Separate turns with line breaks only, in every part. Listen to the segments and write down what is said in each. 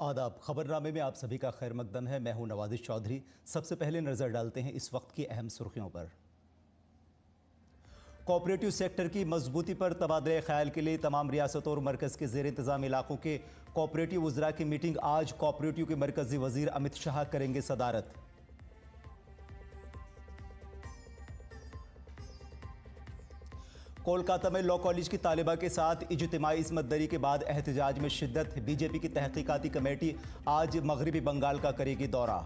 आदाब। खबरनामे में आप सभी का खैर मकदम है। मैं हूं नवाजिश चौधरी। सबसे पहले नजर डालते हैं इस वक्त की अहम सुर्खियों पर। कोऑपरेटिव सेक्टर की मजबूती पर तबादले ख्याल के लिए तमाम रियासतों और मरकज के जेर इंतजाम इलाकों के कोऑपरेटिव वज़रा की मीटिंग आज। कोऑपरेटिव के मरकजी वजीर अमित शाह करेंगे सदारत। कोलकाता में लॉ कॉलेज की तालिबा के साथ इज्तिमाई इस्मत दरी के बाद एहतजाज में शिद्दत। बीजेपी की तहकीकाती कमेटी आज मगरबी बंगाल का करेगी दौरा।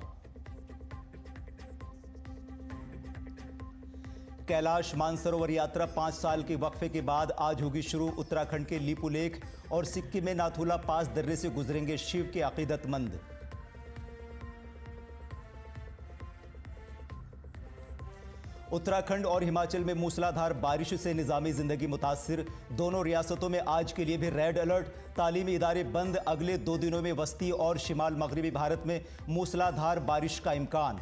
कैलाश मानसरोवर यात्रा 5 साल के वक्फे के बाद आज होगी शुरू। उत्तराखंड के लीपुलेख और सिक्किम में नाथुला पास दर्रे से गुजरेंगे शिव के अकीदतमंद। उत्तराखंड और हिमाचल में मूसलाधार बारिश से निज़ामी जिंदगी मुतासिर। दोनों रियासतों में आज के लिए भी रेड अलर्ट। तालीमी इदारे बंद। अगले 2 दिनों में वस्ती और शिमाल मगरबी भारत में मूसलाधार बारिश का इम्कान।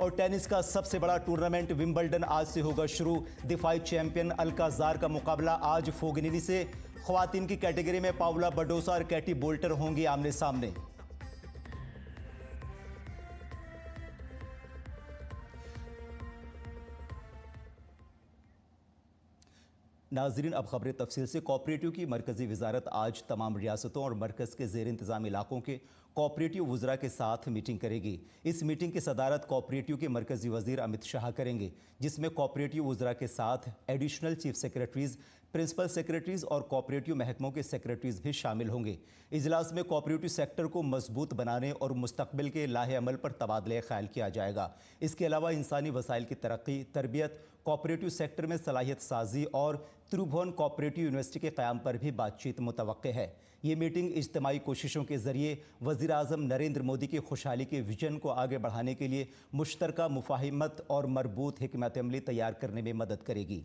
और टेनिस का सबसे बड़ा टूर्नामेंट विंबलडन आज से होगा शुरू। दिफाई चैंपियन अल्काजार का मुकाबला आज फोगनिनी से। ख्वातीन की कैटेगरी में पाउला बडोसा और कैटी बोल्टर होंगी आमने सामने। नाजरीन, अब खबरें तफसील से। कोऑपरेटिव की मरकजी वजारत आज तमाम रियासतों और मरकज़ के जेर इंतज़ाम इलाकों के कोऑपरेटिव वज़रा के साथ मीटिंग करेगी। इस मीटिंग की सदारत कोऑपरेटिव के मरकजी वज़ीर अमित शाह करेंगे, जिसमें कोऑपरेटिव वज़रा के साथ additional chief secretaries, principal secretaries और कोऑपरेटिव महकमों के सेक्रेटरीज़ भी शामिल होंगे। इजलास में कोऑपरेटिव सेक्टर को मजबूत बनाने और मुस्तकबिल के लाहे अमल पर तबादले ख्याल किया जाएगा। इसके अलावा इंसानी वसाइल की तरक्की, तरबियत, कोऑपरेटिव सेक्टर में सलाहियत साजी और त्रिभुवन कोऑपरेटिव यूनिवर्सिटी के क़याम पर भी बातचीत मुतवक्के है। ये मीटिंग इज्तिमाई कोशिशों के ज़रिए वज़ीर आज़म नरेंद्र मोदी की खुशहाली के विजन को आगे बढ़ाने के लिए मुश्तरका मुफाहिमत और मरबूत हिकमत अमली तैयार करने में मदद करेगी।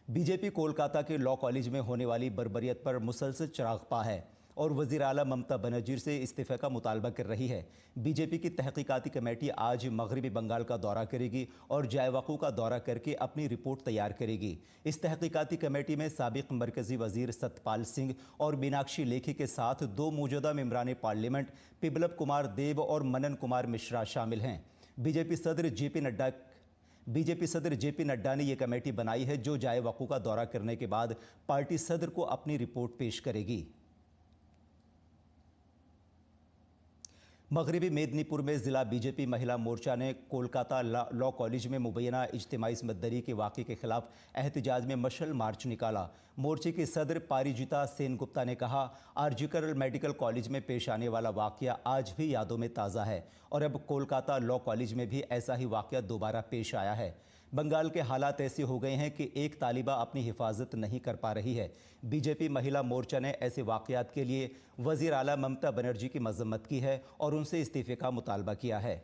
बीजेपी कोलकाता के लॉ कॉलेज में होने वाली बर्बरियत पर मुसलसल चिरागपा है और वज़ीर आला ममता बनर्जी से इस्तीफ़े का मुतालबा कर रही है। बीजेपी की तहकीकाती कमेटी आज मगरबी बंगाल का दौरा करेगी और जायवक़ू का दौरा करके अपनी रिपोर्ट तैयार करेगी। इस तहकीकाती कमेटी में साबिक़ मरकज़ी वज़ीर सतपाल सिंह और मीनाक्षी लेखी के साथ 2 मौजूदा मेंबरान पार्लियामेंट पिबलब कुमार देव और मनन कुमार मिश्रा शामिल हैं। बीजेपी सदर जेपी नड्डा ने यह कमेटी बनाई है, जो जायवक़ू का दौरा करने के बाद पार्टी सदर को अपनी रिपोर्ट पेश करेगी। मगरबी मेदिनीपुर में ज़िला बीजेपी महिला मोर्चा ने कोलकाता लॉ कॉलेज में मुबैना इज्तिमाई इस्मत दरी के वाक़े के खिलाफ एहतजाज में मशल मार्च निकाला। मोर्चे के सदर पारिजिता सेन गुप्ता ने कहा, आरजीकर मेडिकल कॉलेज में पेश आने वाला वाक़या आज भी यादों में ताज़ा है और अब कोलकाता लॉ कॉलेज में भी ऐसा ही वाक़या दोबारा पेश आया है। बंगाल के हालात ऐसे हो गए हैं कि एक तालिबा अपनी हिफाजत नहीं कर पा रही है। बीजेपी महिला मोर्चा ने ऐसे वाक़यात के लिए वज़ीर आला ममता बनर्जी की मज़म्मत की है और उनसे इस्तीफ़े का मुतालबा किया है।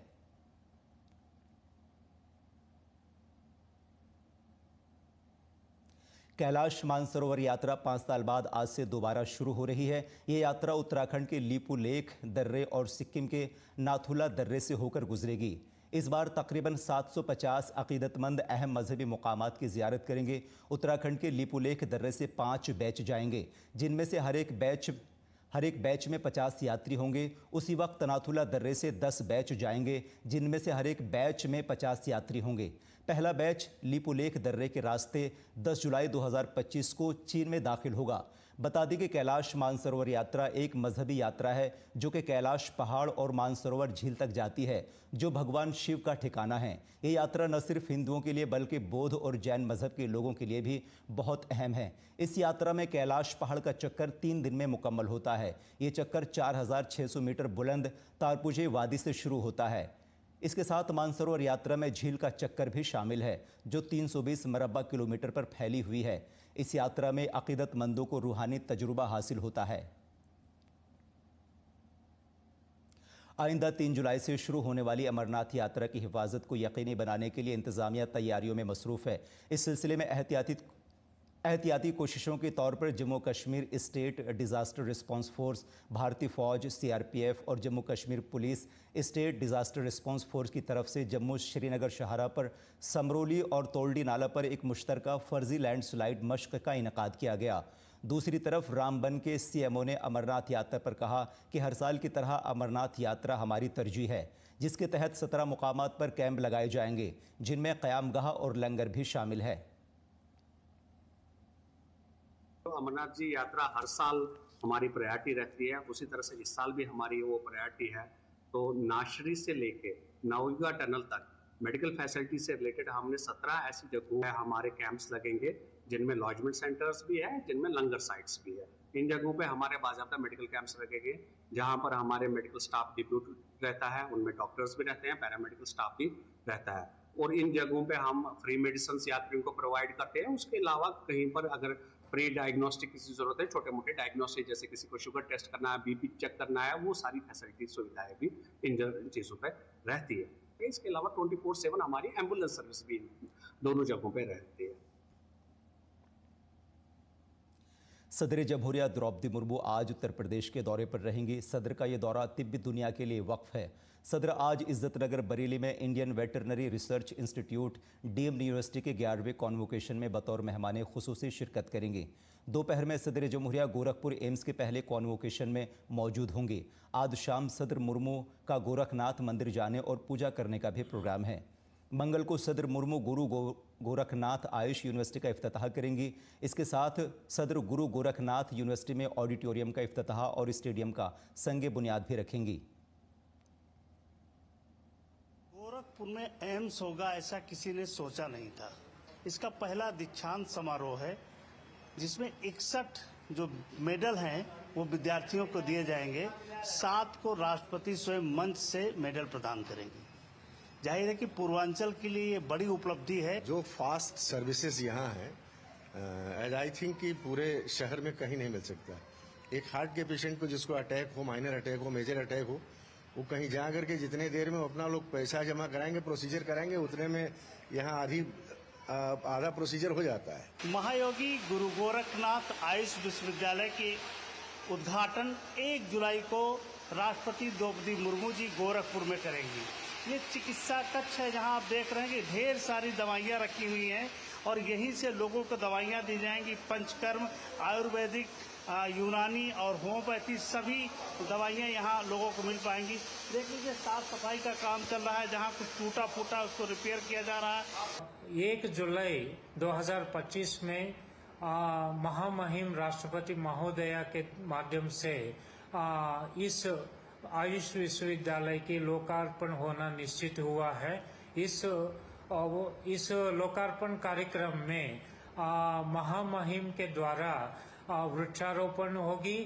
कैलाश मानसरोवर यात्रा 5 साल बाद आज से दोबारा शुरू हो रही है। ये यात्रा उत्तराखंड के लीपुलेख दर्रे और सिक्किम के नाथुला दर्रे से होकर गुजरेगी। इस बार तकरीबन 750 अकीदतमंद अहम मजहबी मुकामात की ज़ियारत करेंगे। उत्तराखंड के लीपुलेख दर्रे से 5 बैच जाएंगे, जिनमें से हर एक बैच में 50 यात्री होंगे। उसी वक्त नाथुला दर्रे से 10 बैच जाएंगे, जिनमें से हर एक बैच में 50 यात्री होंगे। पहला बैच लीपुलेख दर्रे के रास्ते 10 जुलाई 2025 को चीन में दाखिल होगा। बता दें कि कैलाश मानसरोवर यात्रा एक मजहबी यात्रा है, जो कि कैलाश पहाड़ और मानसरोवर झील तक जाती है, जो भगवान शिव का ठिकाना है। ये यात्रा न सिर्फ हिंदुओं के लिए बल्कि बौद्ध और जैन मजहब के लोगों के लिए भी बहुत अहम है। इस यात्रा में कैलाश पहाड़ का चक्कर 3 दिन में मुकम्मल होता है। ये चक्कर 4600 मीटर बुलंद तारपुजे वादी से शुरू होता है। इसके साथ मानसरोवर यात्रा में झील का चक्कर भी शामिल है, जो 320 मरबा किलोमीटर पर फैली हुई है। इस यात्रा में अकीदतमंदों को रूहानी तजुर्बा हासिल होता है। आइंदा 3 जुलाई से शुरू होने वाली अमरनाथ यात्रा की हिफाजत को यकीनी बनाने के लिए इंतजामिया तैयारियों में मसरूफ़ है। इस सिलसिले में एहतियाती कोशिशों के तौर पर Jammu Kashmir state disaster response force, भारतीय फ़ौज, सीआरपीएफ और Jammu Kashmir police state disaster response force की तरफ से जम्मू श्रीनगर शाहरा पर समरोली और तोल्डी नाला पर एक मुश्तरका फर्जी लैंडस्लाइड मश्क का इनेकाद किया गया। दूसरी तरफ रामबन के सीएमओ ने अमरनाथ यात्रा पर कहा कि हर साल की तरह अमरनाथ यात्रा हमारी तरजीह है, जिसके तहत 17 मुकामात पर कैंप लगाए जाएंगे, जिनमें क़यामगाह और लंगर भी शामिल है।
तो अमरनाथ जी यात्रा हर साल हमारी प्रायोरिटी रहती है, उसी तरह से इस साल भी हमारी वो प्रायोरिटी है। तो नाशरी से लेके नवयुगा टनल तक मेडिकल फैसिलिटी से रिलेटेड हमने 17 ऐसी जगहों पे हमारे कैंप्स लगेंगे, जिनमें लॉजमेंट सेंटर्स भी है, जिनमें लंगर साइट्स भी है। इन जगहों पे हमारे बाज़ाब्ता मेडिकल कैंप्स लगेंगे, जहां पर हमारे मेडिकल स्टाफ डिप्यूट रहता है, उनमें डॉक्टर्स भी रहते हैं, पैरामेडिकल स्टाफ भी रहता है। और इन जगहों पे हम फ्री मेडिसिन यात्रियों को प्रोवाइड करते हैं। उसके अलावा कहीं पर अगर प्री डायग्नोस्टिक की जरूरत है, छोटे मोटे डायग्नोस्टिक जैसे किसी को शुगर टेस्ट करना है, बीपी चेक करना है, वो सारी फैसिलिटी सुविधाएं भी इन चीज़ों पर रहती है। इसके अलावा 24/7 हमारी एम्बुलेंस सर्विस भी दोनों जगहों पे रहती है।
सदर जमहूरिया द्रौपदी मुर्मू आज उत्तर प्रदेश के दौरे पर रहेंगी। सदर का ये दौरा तिब्बी दुनिया के लिए वक्फ है। सदर आज इज्जत नगर बरेली में Indian veterinary research institute deemed university के 11वें कॉन्वोकेशन में बतौर मेहमान खुसूसी शिरकत करेंगी। दोपहर में सदर जमहूरिया गोरखपुर एम्स के पहले कॉन्वोकेशन में मौजूद होंगे। आज शाम सदर मुर्मू का गोरखनाथ मंदिर जाने और पूजा करने का भी प्रोग्राम है। मंगल को सदर मुर्मू गुरु गोरखनाथ आयुष यूनिवर्सिटी का इफ्तिताह करेंगी। इसके साथ सदर गुरु गोरखनाथ यूनिवर्सिटी में ऑडिटोरियम का इफ्तिताह और स्टेडियम का संगे बुनियाद भी रखेंगी।
गोरखपुर में एम्स होगा ऐसा किसी ने सोचा नहीं था। इसका पहला दीक्षांत समारोह है, जिसमें 61 जो मेडल हैं वो विद्यार्थियों को दिए जाएंगे। 7 को राष्ट्रपति स्वयं मंच से मेडल प्रदान करेंगे। जाहिर है कि पूर्वांचल के लिए ये बड़ी उपलब्धि है।
जो फास्ट सर्विसेज यहाँ है, एज आई थिंक कि पूरे शहर में कहीं नहीं मिल सकता। एक हार्ट के पेशेंट को जिसको अटैक हो, माइनर अटैक हो, मेजर अटैक हो, वो कहीं जा करके जितने देर में अपना लोग पैसा जमा कराएंगे, प्रोसीजर कराएंगे, उतने में यहाँ आधा प्रोसीजर हो जाता है।
महायोगी गुरु गोरखनाथ आयुष विश्वविद्यालय के उद्घाटन 1 जुलाई को राष्ट्रपति द्रौपदी मुर्मू जी गोरखपुर में करेंगी। ये चिकित्सा कक्ष है, जहां आप देख रहे हैं कि ढेर सारी दवाइयां रखी हुई हैं और यहीं से लोगों को दवाइयां दी जाएंगी। पंचकर्म, आयुर्वेदिक, यूनानी और होम्योपैथी सभी दवाइयां यहां लोगों को मिल पाएंगी। देख लीजिए, साफ सफाई का काम चल रहा है, जहां कुछ टूटा फूटा उसको रिपेयर किया जा रहा है।
1 जुलाई 2025 में महामहिम राष्ट्रपति महोदया के माध्यम से इस आयुष विश्वविद्यालय की लोकार्पण होना निश्चित हुआ है। इस लोकार्पण कार्यक्रम में महामहिम के द्वारा वृक्षारोपण होगी,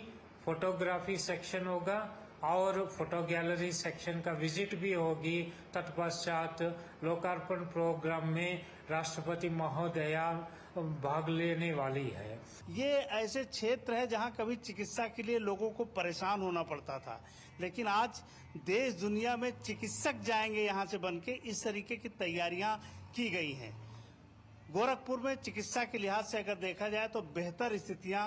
फोटोग्राफी सेक्शन होगा और फोटो गैलरी सेक्शन का विजिट भी होगी। तत्पश्चात लोकार्पण प्रोग्राम में राष्ट्रपति महोदया भाग लेने वाली है।
ये ऐसे क्षेत्र है जहां कभी चिकित्सा के लिए लोगों को परेशान होना पड़ता था, लेकिन आज देश दुनिया में चिकित्सक जाएंगे यहां से बनके। इस तरीके की तैयारियां की गई हैं। गोरखपुर में चिकित्सा के लिहाज से अगर देखा जाए तो बेहतर स्थितियां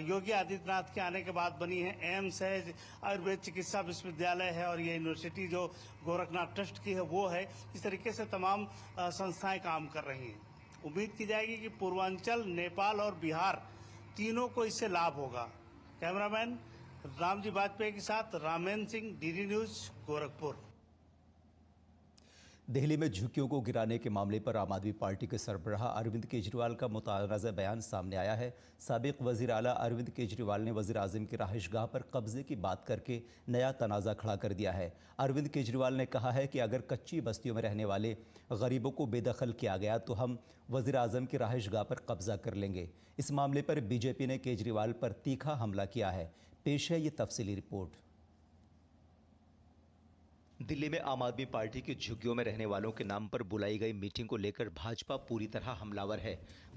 योगी आदित्यनाथ के आने के बाद बनी है। एम्स है, आयुर्वेद चिकित्सा विश्वविद्यालय है और ये यूनिवर्सिटी जो गोरखनाथ ट्रस्ट की है वो है। इस तरीके से तमाम संस्थाएं काम कर रही हैं। उम्मीद की जाएगी कि पूर्वांचल, नेपाल और बिहार तीनों को इससे लाभ होगा। कैमरामैन रामजी वाजपेयी के साथ ramen Singh, DD news, Gorakhpur.
Delhi में झुग्गियों को गिराने के मामले पर आम आदमी पार्टी के सरबराह अरविंद केजरीवाल का मुतनाज़ा बयान सामने आया है। साबिक वज़ीर आला अरविंद केजरीवाल ने वज़ीर आज़म की रहायशगाह पर कब्जे की बात करके नया तनाज़ा खड़ा कर दिया है। अरविंद केजरीवाल ने कहा है कि अगर कच्ची बस्तियों में रहने वाले गरीबों को बेदखल किया गया तो हम वज़ीर आज़म की रहायशगाह पर कब्जा कर लेंगे। इस मामले पर बीजेपी ने केजरीवाल पर तीखा हमला किया है। पेश है ये तफसीली रिपोर्ट। दिल्ली में आम आदमी पार्टी की झुग्गियों में रहने वालों के नाम पर बुलाई गई मीटिंग को लेकर भाजपा पूरी तरह हमलावर है।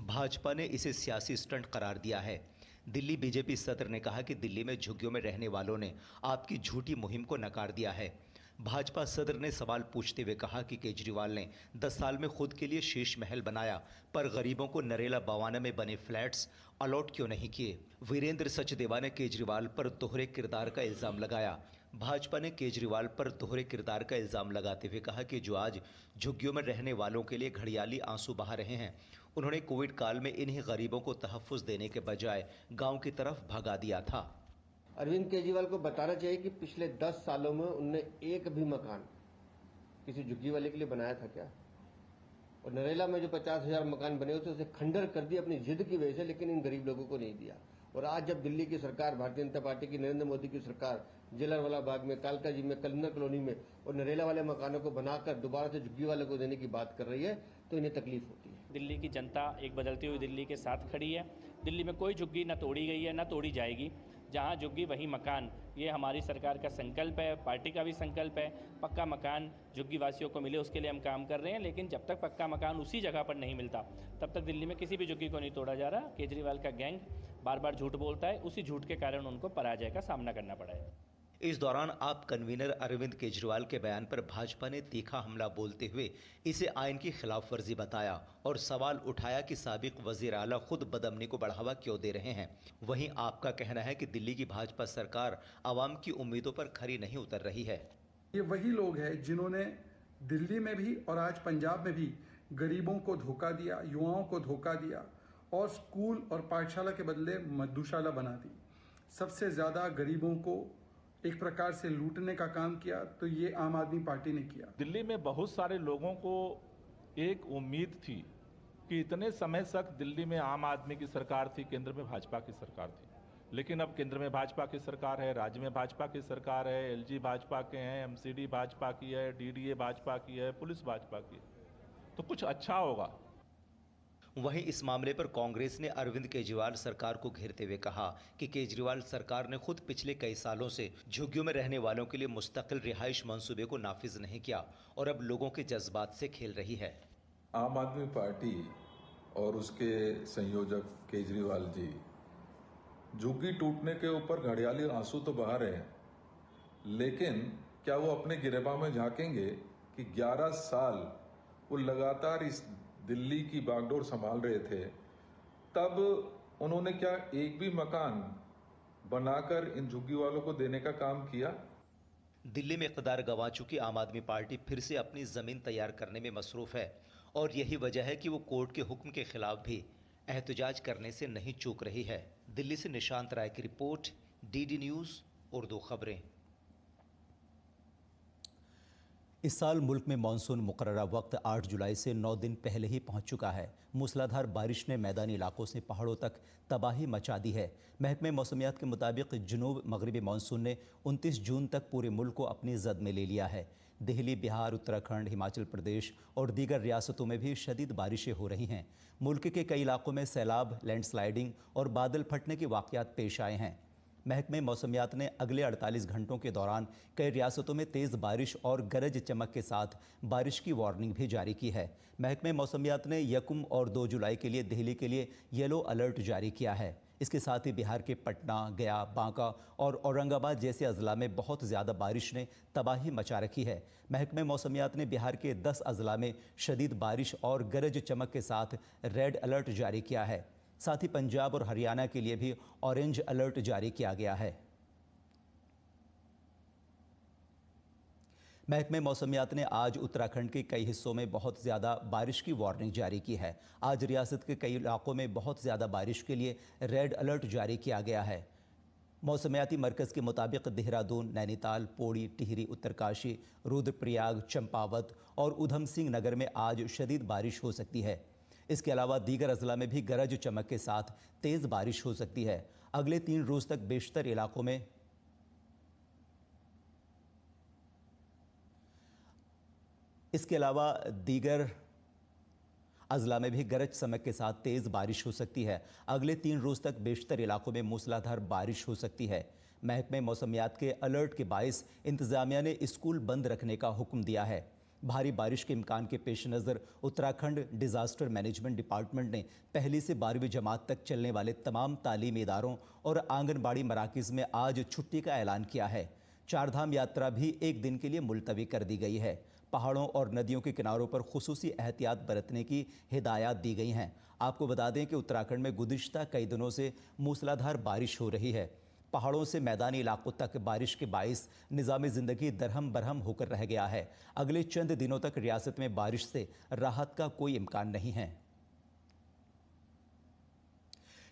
भाजपा ने इसे सियासी स्टंट करार दिया है। दिल्ली बीजेपी सदर ने कहा कि दिल्ली में झुग्गियों में रहने वालों ने आपकी झूठी मुहिम को नकार दिया है। भाजपा सदर ने सवाल पूछते हुए कहा कि केजरीवाल ने 10 साल में खुद के लिए शीश महल बनाया, पर गरीबों को नरेला बवाना में बने फ्लैट्स अलॉट क्यों नहीं किए। वीरेंद्र सचदेवा ने केजरीवाल पर दोहरे किरदार का इल्जाम लगाया। भाजपा ने केजरीवाल पर दोहरे किरदार का इल्जाम लगाते हुए कहा कि जो आज झुग्गियों में रहने वालों के लिए घड़ियाली आंसू बहा रहे हैं, उन्होंने कोविड काल में इन्हीं गरीबों को तहफ्फुज़ देने के बजाय गांव की तरफ भगा दिया था।
अरविंद केजरीवाल को बताना चाहिए कि पिछले 10 सालों में उनने एक भी मकान किसी झुग्गी वाले के लिए बनाया था क्या? और नरेला में जो 50,000 मकान बने उसे खंडर कर दिया अपनी जिद की वजह से, लेकिन इन गरीब लोगों को नहीं दिया। और आज जब दिल्ली की सरकार, भारतीय जनता पार्टी की, नरेंद्र मोदी की सरकार जलियांवाला बाग में, कालका जी में, कलिंगर कॉलोनी में और नरेला वाले मकानों को बनाकर दोबारा से झुग्गी वाले को देने की बात कर रही है, तो इन्हें तकलीफ होती है।
दिल्ली की जनता एक बदलती हुई दिल्ली के साथ खड़ी है। दिल्ली में कोई झुग्गी न तोड़ी गई है, न तोड़ी जाएगी। जहां झुग्गी वहीं मकान, ये हमारी सरकार का संकल्प है, पार्टी का भी संकल्प है। पक्का मकान झुग्गी वासियों को मिले, उसके लिए हम काम कर रहे हैं। लेकिन जब तक पक्का मकान उसी जगह पर नहीं मिलता, तब तक दिल्ली में किसी भी झुग्गी को नहीं तोड़ा जा रहा। केजरीवाल का गैंग बार बार झूठ बोलता है, उसी झूठ के कारण उनको पराजय का सामना करना पड़ा है।
इस दौरान आप कन्वीनर अरविंद केजरीवाल के बयान पर भाजपा ने तीखा हमला बोलते हुए इसे आइन की खिलाफ वर्जी बताया और सवाल उठाया कि साबिक वजीर आला खुद बदअमनी को बढ़ावा क्यों दे रहे हैं। वहीं आपका कहना है कि दिल्ली की भाजपा सरकार आवाम की उम्मीदों पर खरी नहीं उतर रही है।
ये वही लोग हैं जिन्होंने दिल्ली में भी और आज पंजाब में भी गरीबों को धोखा दिया, युवाओं को धोखा दिया और स्कूल और पाठशाला के बदले मधुशाला बना दी। सबसे ज़्यादा गरीबों को एक प्रकार से लूटने का काम किया तो ये आम आदमी पार्टी ने किया।
दिल्ली में बहुत सारे लोगों को एक उम्मीद थी कि इतने समय तक दिल्ली में आम आदमी की सरकार थी, केंद्र में भाजपा की सरकार थी। लेकिन अब केंद्र में भाजपा की सरकार है, राज्य में भाजपा की सरकार है, एलजी भाजपा के हैं, एमसीडी भाजपा की है, डीडीए भाजपा की है, पुलिस भाजपा की है, तो कुछ अच्छा होगा।
वहीं इस मामले पर कांग्रेस ने अरविंद केजरीवाल सरकार को घेरते हुए कहा कि केजरीवाल सरकार ने खुद पिछले कई सालों से झुग्गियों में रहने वालों के लिए मुस्तकिल रिहाइश मंसूबे को नाफिज नहीं किया और अब लोगों के जज्बात से खेल रही है।
आम आदमी पार्टी और उसके संयोजक केजरीवाल जी झुग्गी टूटने के ऊपर घड़ियाली आंसू तो बहा रहे हैं, लेकिन क्या वो अपने गिरेबान में झांकेंगे कि 11 साल वो लगातार इस दिल्ली की बागडोर संभाल रहे थे, तब उन्होंने क्या एक भी मकान बनाकर इन झुग्गी वालों को देने का काम किया?
दिल्ली में इक़्तिदार गंवा चुकी आम आदमी पार्टी फिर से अपनी ज़मीन तैयार करने में मसरूफ़ है और यही वजह है कि वो कोर्ट के हुक्म के खिलाफ भी एहतजाज करने से नहीं चूक रही है। दिल्ली से निशांत राय की रिपोर्ट, डीडी न्यूज़ उर्दू खबरें। इस साल मुल्क में मानसून मुकर्ररा वक्त 8 जुलाई से 9 दिन पहले ही पहुंच चुका है। मूसलाधार बारिश ने मैदानी इलाकों से पहाड़ों तक तबाही मचा दी है। महकमे मौसमियात के मुताबिक जनूब मगरबी मानसून ने 29 जून तक पूरे मुल्क को अपनी जद में ले लिया है। दिल्ली, बिहार, उत्तराखंड, हिमाचल प्रदेश और दीगर रियासतों में भी शदीद बारिशें हो रही हैं। मुल्क के कई इलाकों में सैलाब, लैंडस्लाइडिंग और बादल फटने के वाक़यात पेश आए हैं। महकमे मौसमियात ने अगले 48 घंटों के दौरान कई रियासतों में तेज़ बारिश और गरज चमक के साथ बारिश की वार्निंग भी जारी की है। महकमे मौसमियात ने 1 और 2 जुलाई के लिए दिल्ली के लिए येलो अलर्ट जारी किया है। इसके साथ ही बिहार के पटना, गया, बांका और औरंगाबाद जैसे अजला में बहुत ज़्यादा बारिश ने तबाही मचा रखी है। महकमे मौसमियात ने बिहार के 10 अजला में शदीद बारिश और गरज चमक के साथ रेड अलर्ट जारी किया है। साथ ही पंजाब और हरियाणा के लिए भी ऑरेंज अलर्ट जारी किया गया है। महकमे मौसमियात ने आज उत्तराखंड के कई हिस्सों में बहुत ज़्यादा बारिश की वार्निंग जारी की है। आज रियासत के कई इलाकों में बहुत ज़्यादा बारिश के लिए रेड अलर्ट जारी किया गया है। मौसमियाती मरकज़ के मुताबिक देहरादून, नैनीताल, पौड़ी, टिहरी, उत्तरकाशी, रुद्रप्रयाग, चंपावत और उधम सिंह नगर में आज शदीद बारिश हो सकती है। इसके अलावा दीगर अजला में भी गरज चमक के साथ तेज़ बारिश हो सकती है। अगले 3 रोज़ तक बेशतर इलाकों में इसके अलावा दीगर अजला में भी गरज चमक के साथ तेज़ बारिश हो सकती है। अगले 3 रोज़ तक बेशतर इलाकों में मूसलाधार बारिश हो सकती है। महकमे मौसमियात के अलर्ट के बायस इंतज़ामिया ने स्कूल बंद रखने का हुक्म दिया है। भारी बारिश के इम्कान के पेश नज़र उत्तराखंड डिज़ास्टर मैनेजमेंट डिपार्टमेंट ने 1ली से 12वीं जमात तक चलने वाले तमाम तालीमी इदारों और आंगनबाड़ी मराकज़ में आज छुट्टी का ऐलान किया है। चारधाम यात्रा भी एक दिन के लिए मुलतवी कर दी गई है। पहाड़ों और नदियों के किनारों पर खुसूसी एहतियात बरतने की हिदायत दी गई हैं। आपको बता दें कि उत्तराखंड में गुज़िश्ता कई दिनों से मूसलाधार बारिश हो रही है। पहाड़ों से मैदानी इलाकों तक बारिश के बाइस निज़ाम ज़िंदगी दरहम बरहम होकर रह गया है। अगले चंद दिनों तक रियासत में बारिश से राहत का कोई इम्कान नहीं है।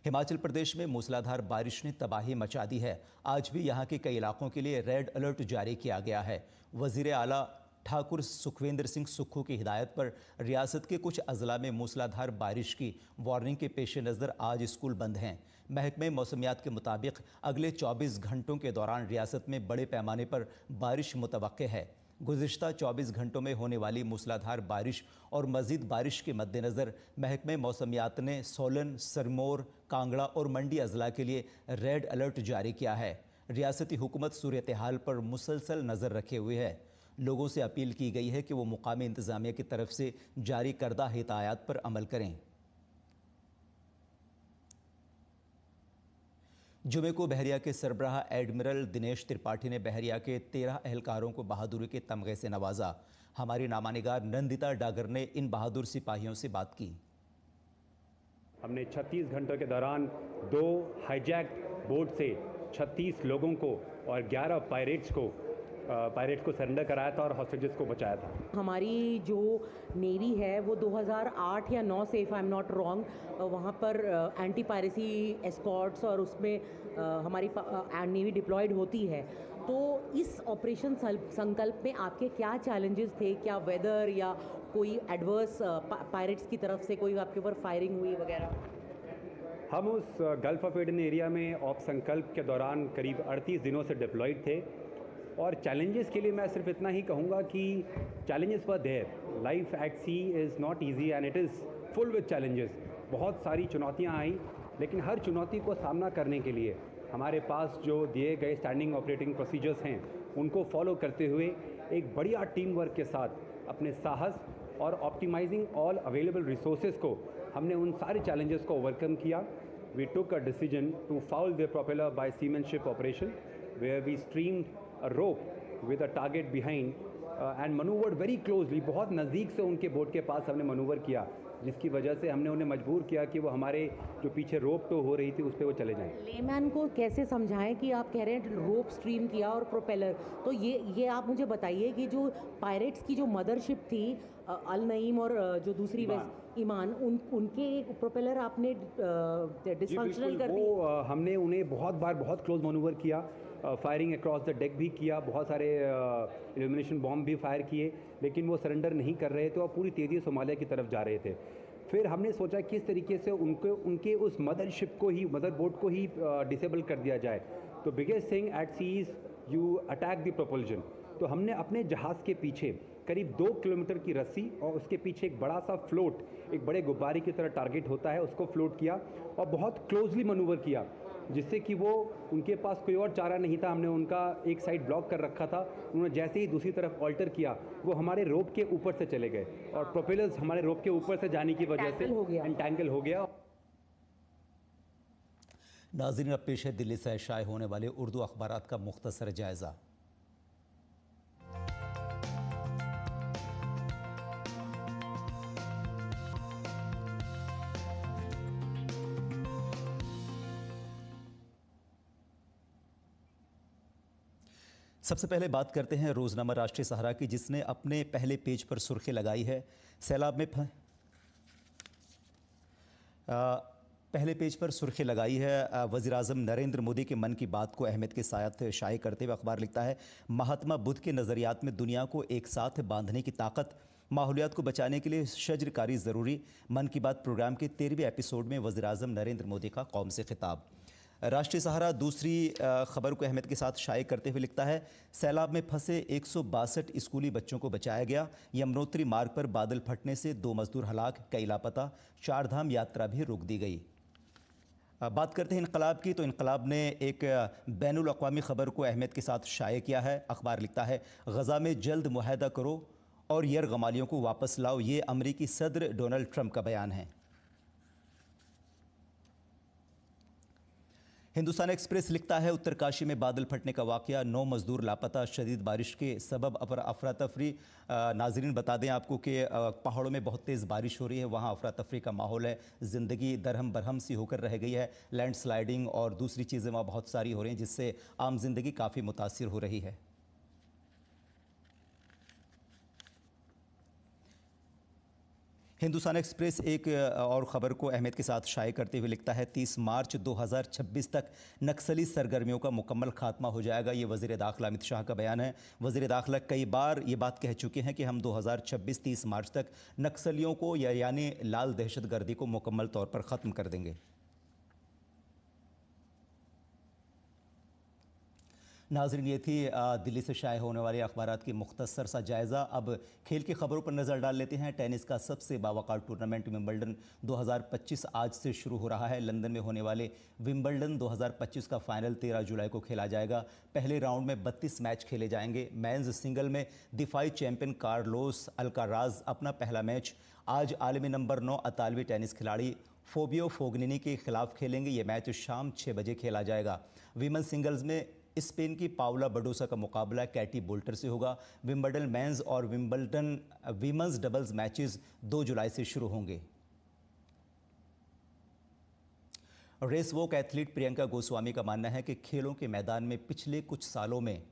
हिमाचल प्रदेश में मूसलाधार बारिश ने तबाही मचा दी है। आज भी यहां के कई इलाकों के लिए रेड अलर्ट जारी किया गया है। वज़ीर आला ठाकुर सुखविंदर सिंह सुक्खू की हिदायत पर रियासत के कुछ अजला में मूसलाधार बारिश की वार्निंग के पेश नज़र आज स्कूल बंद हैं। महकमे मौसमियात के मुताबिक अगले 24 घंटों के दौरान रियासत में बड़े पैमाने पर बारिश मुतवक्के है। गुज़िश्ता 24 घंटों में होने वाली मूसलाधार बारिश और मज़ीद बारिश के मद्देनज़र महकमे मौसमियात ने सोलन, सिरमौर, कांगड़ा और मंडी अजला के लिए रेड अलर्ट जारी किया है। रियासती हुकूमत सूरत हाल पर मुसलसल नज़र रखे हुए है। लोगों से अपील की गई है कि वो मुकामी इंतज़ामिया की तरफ से जारी करदा हिदायत पर अमल करें। जुमे को बहरिया के सरबराह एडमिरल दिनेश त्रिपाठी ने बहरिया के 13 एहलकारों को बहादुरी के तमगे से नवाजा। हमारी नामानिगार नंदिता डागर ने इन बहादुर सिपाहियों से बात की।
हमने 36 घंटों के दौरान 2 हाईजैक बोट से 36 लोगों को और 11 पायरेट्स को सरेंडर कराया था और हॉस्टेजेस को बचाया था।
हमारी जो नेवी है वो 2008 या 9 से, if I am not wrong, वहाँ पर एंटी पायरेसी एस्कॉर्ट्स और उसमें हमारी नेवी डिप्लॉयड होती है। तो इस ऑपरेशन संकल्प में आपके क्या चैलेंजेस थे? क्या वेदर या कोई एडवर्स पायरेट्स की तरफ से कोई आपके ऊपर फायरिंग हुई वगैरह?
हम उस गल्फ ऑफ एडन एरिया में ऑप संकल्प के दौरान करीब 38 दिनों से डिप्लॉयड थे। और चैलेंजेस के लिए मैं सिर्फ इतना ही कहूँगा कि challenges were there. Life at sea is not easy and it is full with challenges. बहुत सारी चुनौतियाँ आई, लेकिन हर चुनौती को सामना करने के लिए हमारे पास जो दिए गए स्टैंडिंग ऑपरेटिंग प्रोसीजर्स हैं उनको फॉलो करते हुए एक बढ़िया टीम वर्क के साथ अपने साहस और ऑप्टिमाइजिंग ऑल अवेलेबल रिसोर्सेज को हमने उन सारे चैलेंजेस को ओवरकम किया। We took a decision to foul the propeller by seamanship operation where we streamed a rope with a target behind and maneuvered very closely। बहुत नज़दीक से उनके बोट के पास हमने मनूवर किया, जिसकी वजह से हमने उन्हें मजबूर किया कि वो हमारे जो पीछे रोप टो हो रही थी उस पर वो चले जाएं।
लेमैन को कैसे समझाएं कि आप कह रहे हैं रोप स्ट्रीम किया और प्रोपेलर, तो ये आप मुझे बताइए कि जो पायरेट्स की जो मदरशिप थी अल नईम और जो दूसरी ईमान, उनके एक आपने डिसफंक्शनल कर दी।
वो हमने उन्हें बहुत बार बहुत क्लोज मनूवर किया, फायरिंग अक्रॉस द डेक भी किया, बहुत सारे इल्यूमिनेशन बॉम्ब भी फायर किए, लेकिन वो सरेंडर नहीं कर रहे थे और पूरी तेज़ी सोमालिया की तरफ जा रहे थे। फिर हमने सोचा किस तरीके से उनके उस मदरशिप को ही, मदर बोट को ही डिसेबल कर दिया जाए। तो biggest thing at sea is you attack the propulsion. तो हमने अपने जहाज़ के पीछे करीब 2 किलोमीटर की रस्सी और उसके पीछे एक बड़ा सा फ्लोट, एक बड़े गुब्बारे की तरह टारगेट होता है, उसको फ्लोट किया और बहुत क्लोजली मनूवर किया, जिससे कि वो उनके पास कोई और चारा नहीं था। हमने उनका एक साइड ब्लॉक कर रखा था। उन्होंने जैसे ही दूसरी तरफ ऑल्टर किया, वो हमारे रोप के ऊपर से चले गए और प्रोपेलर्स हमारे रोप के ऊपर से जाने की वजह से एंटैंगल हो गया।
नाज़रीन, अब पेश है दिल्ली से शाये होने वाले उर्दू अखबारात का मुख्तसर जायज़ा। सबसे पहले बात करते हैं रोज़नामा राष्ट्रीय सहारा की, जिसने अपने पहले पेज पर सुर्खी लगाई है सैलाब में पहले पेज पर सुर्खी लगाई है वज़ीर-ए-आज़म नरेंद्र मोदी के मन की बात को अहमियत के साथ शाये करते हुए अखबार लिखता है, महात्मा बुद्ध के नज़रियात में दुनिया को एक साथ बांधने की ताकत, माहौलियात को बचाने के लिए शजरकारी ज़रूरी। मन की बात प्रोग्राम के 13वें एपिसोड में वज़ीर-ए-आज़म नरेंद्र मोदी का कौम से खिताब। राष्ट्रीय सहारा दूसरी खबर को अहमियत के साथ शाये करते हुए लिखता है, सैलाब में फंसे 162 स्कूली बच्चों को बचाया गया। यमुनोत्री मार्ग पर बादल फटने से 2 मजदूर हलाक, कई लापता। चारधाम यात्रा भी रोक दी गई। बात करते हैं इनकलाब की, तो इनकलाब ने एक बैनुल अक़वामी ख़बर को अहमियत के साथ शाये किया है। अखबार लिखता है, गज़ा में जल्द मुआहदा करो और यरगमालियों को वापस लाओ, ये अमरीकी सदर डोनाल्ड ट्रंप का बयान है। हिंदुस्तान एक्सप्रेस लिखता है उत्तरकाशी में बादल फटने का वाकया, 9 मजदूर लापता, शदीद बारिश के सबब अफरा तफरी। नाजरीन बता दें आपको कि पहाड़ों में बहुत तेज़ बारिश हो रही है, वहाँ अफरा तफरी का माहौल है, ज़िंदगी दरहम बरहम सी होकर रह गई है। लैंडस्लाइडिंग और दूसरी चीज़ें वहाँ बहुत सारी हो रही हैं, जिससे आम जिंदगी काफ़ी मुतासिर हो रही है। हिंदुस्तान एक्सप्रेस एक और ख़बर को अहमियत के साथ शाये करते हुए लिखता है 30 मार्च 2026 तक नक्सली सरगर्मियों का मुकम्मल खात्मा हो जाएगा। ये वज़ीर दाखिला अमित शाह का बयान है। वज़ीर दाखिला कई बार ये बात कह चुके हैं कि हम 2026 30 मार्च तक नक्सलियों को यानी लाल दहशतगर्दी को मुकम्मल तौर पर ख़त्म कर देंगे। नाज़रीन, ये थी दिल्ली से शाये होने वाले अखबारात की मुख्तसर सा जायज़ा। अब खेल की खबरों पर नज़र डाल लेते हैं। टेनिस का सबसे बावकार टूर्नामेंट विंबलडन 2025 आज से शुरू हो रहा है। लंदन में होने वाले विंबलडन 2025 का फाइनल 13 जुलाई को खेला जाएगा। पहले राउंड में 32 मैच खेले जाएंगे। मेंस सिंगल में दिफाई चैंपियन कार्लोस अल्काराज अपना पहला मैच आज आलमी नंबर 9 इतालवी टेनिस खिलाड़ी फोबियो फोगनिनी के खिलाफ खेलेंगे। ये मैच शाम 6 बजे खेला जाएगा। वीमेन सिंगल्स में स्पेन की पाउला बडोसा का मुकाबला कैटी बोल्टर से होगा। विंबलडन मेंस और विंबलडन वीमेंस डबल्स मैचेस 2 जुलाई से शुरू होंगे। Race walk athlete Priyanka Goswami का मानना है कि खेलों के मैदान में पिछले कुछ सालों में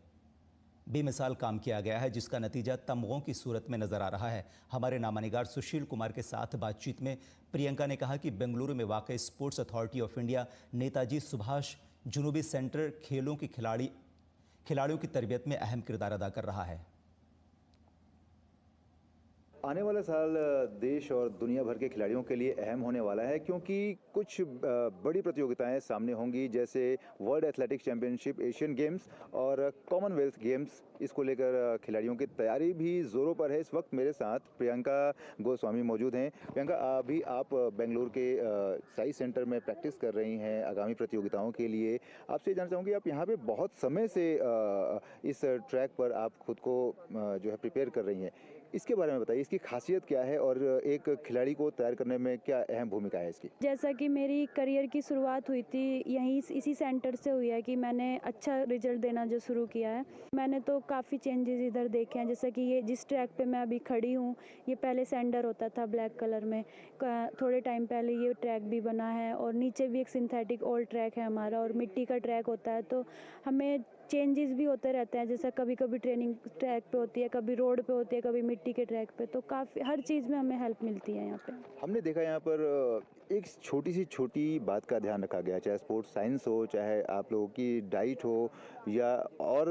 बेमिसाल काम किया गया है, जिसका नतीजा तमगों की सूरत में नजर आ रहा है। हमारे नामानिगार सुशील कुमार के साथ बातचीत में प्रियंका ने कहा कि बेंगलुरु में वाक़ sports authority of India Netaji Subhash जुनूबी सेंटर खेलों की खिलाड़ियों की तरबियत में अहम किरदार अदा कर रहा है।
आने वाला साल देश और दुनिया भर के खिलाड़ियों के लिए अहम होने वाला है, क्योंकि कुछ बड़ी प्रतियोगिताएं सामने होंगी, जैसे world athletics championship, Asian games और कॉमनवेल्थ गेम्स। इसको लेकर खिलाड़ियों की तैयारी भी ज़ोरों पर है। इस वक्त मेरे साथ प्रियंका गोस्वामी मौजूद हैं। प्रियंका, अभी आप बेंगलुरु के साई सेंटर में प्रैक्टिस कर रही हैं आगामी प्रतियोगिताओं के लिए। आपसे जानना चाहूँगी, आप यहाँ पे बहुत समय से इस ट्रैक पर आप खुद को जो है प्रिपेयर कर रही हैं, इसके बारे में बताइए, इसकी खासियत क्या है और एक खिलाड़ी को तैयार करने में क्या अहम भूमिका है इसकी?
जैसा कि मेरी करियर की शुरुआत हुई थी यहीं इसी सेंटर से हुई है कि मैंने अच्छा रिजल्ट देना जो शुरू किया है। मैंने तो काफ़ी चेंजेस इधर देखे हैं, जैसे कि ये जिस ट्रैक पे मैं अभी खड़ी हूँ, ये पहले सैंडर होता था ब्लैक कलर में, थोड़े टाइम पहले ये ट्रैक भी बना है और नीचे भी एक सिंथेटिक ओल्ड ट्रैक है हमारा और मिट्टी का ट्रैक होता है। तो हमें चेंजेस भी होते रहते हैं, जैसे कभी कभी ट्रेनिंग ट्रैक पे होती है, कभी रोड पे होती है, कभी मिट्टी के ट्रैक पे, तो काफ़ी हर चीज़ में हमें हेल्प मिलती है यहाँ पे।
हमने देखा यहाँ पर एक छोटी बात का ध्यान रखा गया, चाहे स्पोर्ट्स साइंस हो, चाहे आप लोगों की डाइट हो, या और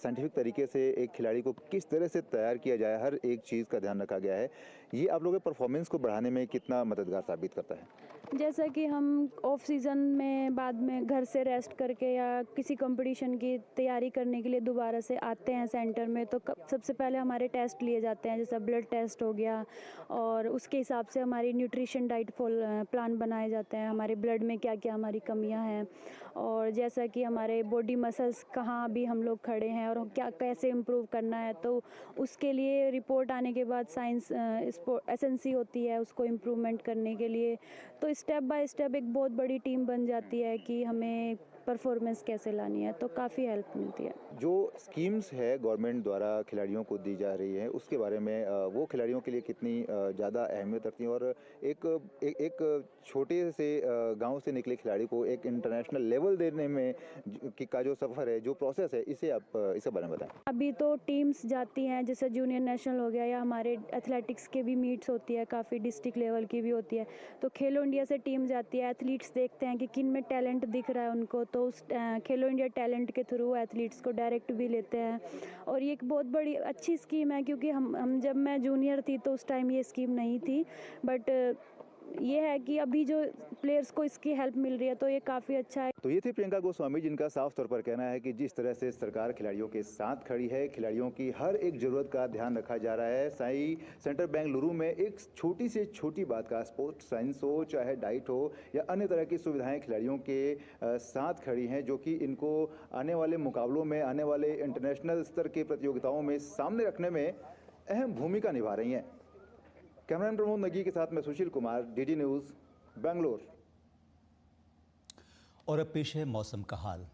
साइंटिफिक तरीके से एक खिलाड़ी को किस तरह से तैयार किया जाए, हर एक चीज़ का ध्यान रखा गया है। ये आप लोगों के परफॉर्मेंस को बढ़ाने में कितना मददगार साबित करता है?
जैसा कि हम ऑफ सीज़न में बाद में घर से रेस्ट करके या किसी कंपटीशन की तैयारी करने के लिए दोबारा से आते हैं सेंटर में, तो सबसे पहले हमारे टेस्ट लिए जाते हैं, जैसा ब्लड टेस्ट हो गया, और उसके हिसाब से हमारी न्यूट्रिशन डाइट प्लान बनाए जाते हैं, हमारे ब्लड में क्या क्या हमारी कमियां हैं, और जैसा कि हमारे बॉडी मसल्स कहाँ भी हम लोग खड़े हैं और क्या कैसे इम्प्रूव करना है, तो उसके लिए रिपोर्ट आने के बाद साइंस एसएनसी होती है उसको इम्प्रूवमेंट करने के लिए। तो स्टेप बाय स्टेप एक बहुत बड़ी टीम बन जाती है कि हमें परफॉर्मेंस कैसे लानी है, तो काफ़ी हेल्प मिलती है।
जो स्कीम्स है गवर्नमेंट द्वारा खिलाड़ियों को दी जा रही है, उसके बारे में वो खिलाड़ियों के लिए कितनी ज़्यादा अहमियत रखती हैं, और एक छोटे से गांव से निकले खिलाड़ी को एक इंटरनेशनल लेवल देने में का जो सफ़र है, जो प्रोसेस है, इसे बारे में बताएं।
अभी तो टीम्स जाती हैं, जैसे जूनियर नेशनल हो गया, या हमारे एथलेटिक्स के भी मीट्स होती है, काफ़ी डिस्ट्रिक्ट लेवल की भी होती है, तो खेलो इंडिया से टीम जाती है, एथलीट्स देखते हैं कि किन में टैलेंट दिख रहा है उनको, तो उस खेलो इंडिया टैलेंट के थ्रू एथलीट्स को डायरेक्ट भी लेते हैं। और ये एक बहुत बड़ी अच्छी स्कीम है, क्योंकि हम जब मैं जूनियर थी तो उस टाइम ये स्कीम नहीं थी, बट ये है कि अभी जो प्लेयर्स को इसकी हेल्प मिल रही है, तो ये काफ़ी अच्छा है।
तो ये थी प्रियंका गोस्वामी, जिनका साफ तौर पर कहना है कि जिस तरह से सरकार खिलाड़ियों के साथ खड़ी है, खिलाड़ियों की हर एक ज़रूरत का ध्यान रखा जा रहा है। साई सेंटर बेंगलुरु में एक छोटी से छोटी बात का, स्पोर्ट्स साइंस हो, चाहे डाइट हो, या अन्य तरह की सुविधाएं खिलाड़ियों के साथ खड़ी हैं, जो कि इनको आने वाले मुकाबलों में, आने वाले इंटरनेशनल स्तर के प्रतियोगिताओं में सामने रखने में अहम भूमिका निभा रही हैं। कैमरामैन प्रमोद नगी के साथ मैं सुशील कुमार, डीडी न्यूज़, बेंगलुरु।
और अब पेश है मौसम का हाल।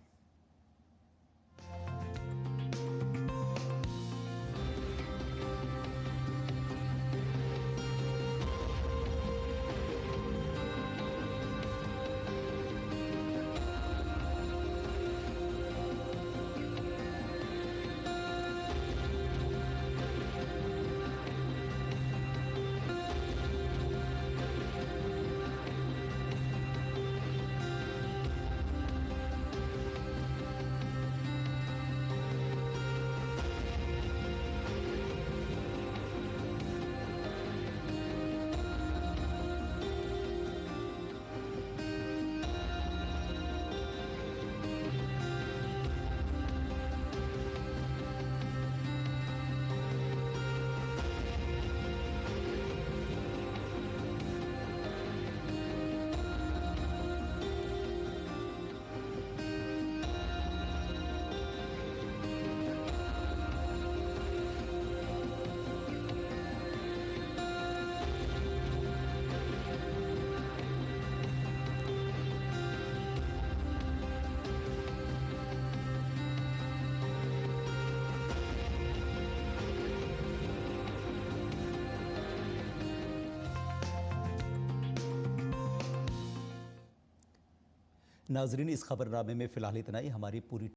नाजरीन, इस खबरनामे में फ़िलहाल इतना ही। हमारी पूरी